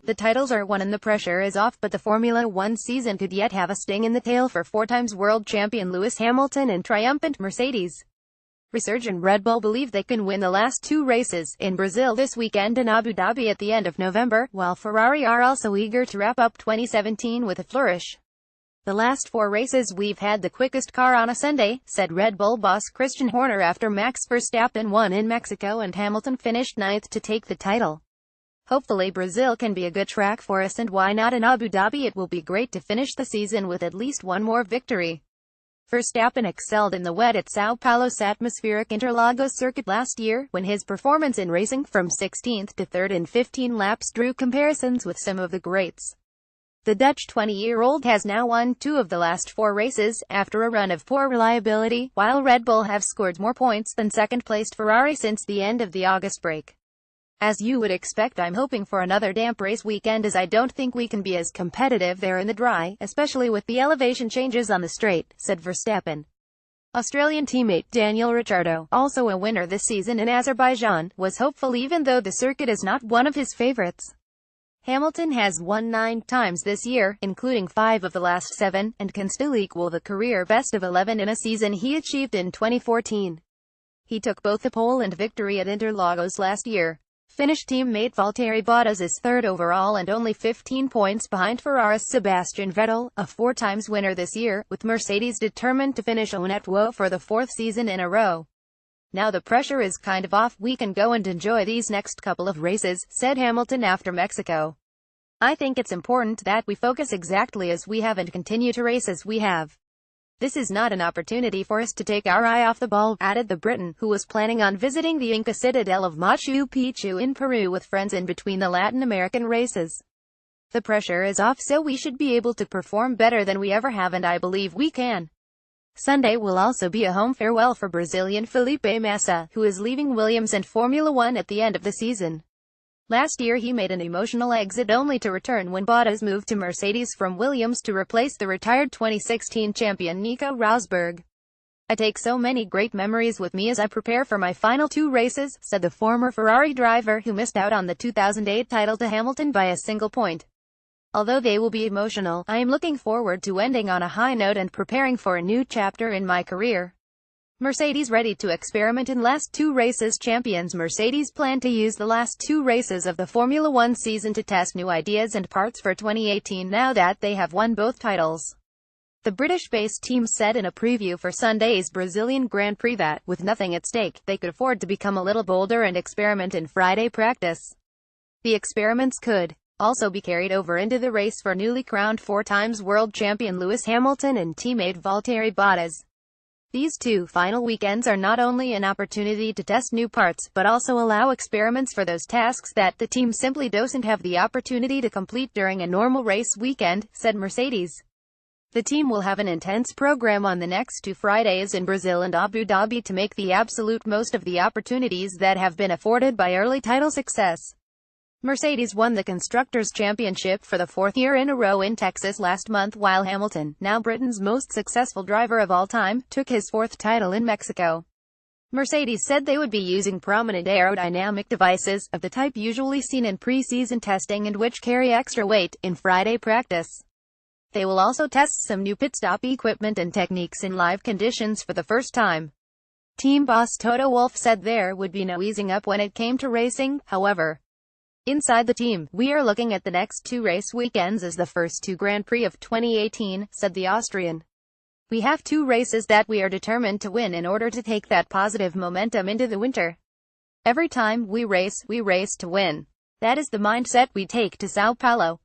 The titles are won and the pressure is off, but the Formula One season could yet have a sting in the tail for four-times world champion Lewis Hamilton and triumphant Mercedes. Resurgent Red Bull believe they can win the last two races, in Brazil this weekend and Abu Dhabi at the end of November, while Ferrari are also eager to wrap up 2017 with a flourish. "The last four races we've had the quickest car on a Sunday," said Red Bull boss Christian Horner after Max Verstappen won in Mexico and Hamilton finished ninth to take the title. "Hopefully Brazil can be a good track for us, and why not in Abu Dhabi? It will be great to finish the season with at least one more victory." Verstappen excelled in the wet at Sao Paulo's atmospheric Interlagos circuit last year, when his performance in racing from 16th to 3rd in 15 laps drew comparisons with some of the greats. The Dutch 20-year-old has now won 2 of the last 4 races, after a run of poor reliability, while Red Bull have scored more points than second-placed Ferrari since the end of the August break. "As you would expect, I'm hoping for another damp race weekend, as I don't think we can be as competitive there in the dry, especially with the elevation changes on the straight," said Verstappen. Australian teammate Daniel Ricciardo, also a winner this season in Azerbaijan, was hopeful even though the circuit is not one of his favorites. Hamilton has won 9 times this year, including 5 of the last 7, and can still equal the career best of 11 in a season he achieved in 2014. He took both the pole and victory at Interlagos last year. Finnish teammate Valtteri Bottas is third overall and only 15 points behind Ferrari's Sebastian Vettel, a 4 times winner this year, with Mercedes determined to finish on net woe for the 4th season in a row. "Now the pressure is kind of off, we can go and enjoy these next couple of races," said Hamilton after Mexico. "I think it's important that we focus exactly as we have and continue to race as we have. This is not an opportunity for us to take our eye off the ball," added the Briton, who was planning on visiting the Inca citadel of Machu Picchu in Peru with friends in between the Latin American races. "The pressure is off, so we should be able to perform better than we ever have, and I believe we can." Sunday will also be a home farewell for Brazilian Felipe Massa, who is leaving Williams and Formula One at the end of the season. Last year he made an emotional exit only to return when Bottas moved to Mercedes from Williams to replace the retired 2016 champion Nico Rosberg. "I take so many great memories with me as I prepare for my final 2 races," said the former Ferrari driver, who missed out on the 2008 title to Hamilton by a single point. "Although they will be emotional, I am looking forward to ending on a high note and preparing for a new chapter in my career." Mercedes ready to experiment in last 2 races. Champions Mercedes plan to use the last 2 races of the Formula One season to test new ideas and parts for 2018 now that they have won both titles. The British-based team said in a preview for Sunday's Brazilian Grand Prix that, with nothing at stake, they could afford to become a little bolder and experiment in Friday practice. The experiments could also be carried over into the race for newly crowned 4 times world champion Lewis Hamilton and teammate Valtteri Bottas. These 2 final weekends are not only an opportunity to test new parts, but also allow experiments for those tasks that the team simply doesn't have the opportunity to complete during a normal race weekend, said Mercedes. The team will have an intense program on the next 2 Fridays in Brazil and Abu Dhabi to make the absolute most of the opportunities that have been afforded by early title success. Mercedes won the Constructors' Championship for the 4th year in a row in Texas last month, while Hamilton, now Britain's most successful driver of all time, took his 4th title in Mexico. Mercedes said they would be using prominent aerodynamic devices, of the type usually seen in pre-season testing and which carry extra weight, in Friday practice. They will also test some new pit stop equipment and techniques in live conditions for the first time. Team boss Toto Wolff said there would be no easing up when it came to racing, however. Inside the team, we are looking at the next 2 race weekends as the first 2 Grand Prix of 2018, said the Austrian. "We have 2 races that we are determined to win in order to take that positive momentum into the winter. Every time we race to win. That is the mindset we take to Sao Paulo.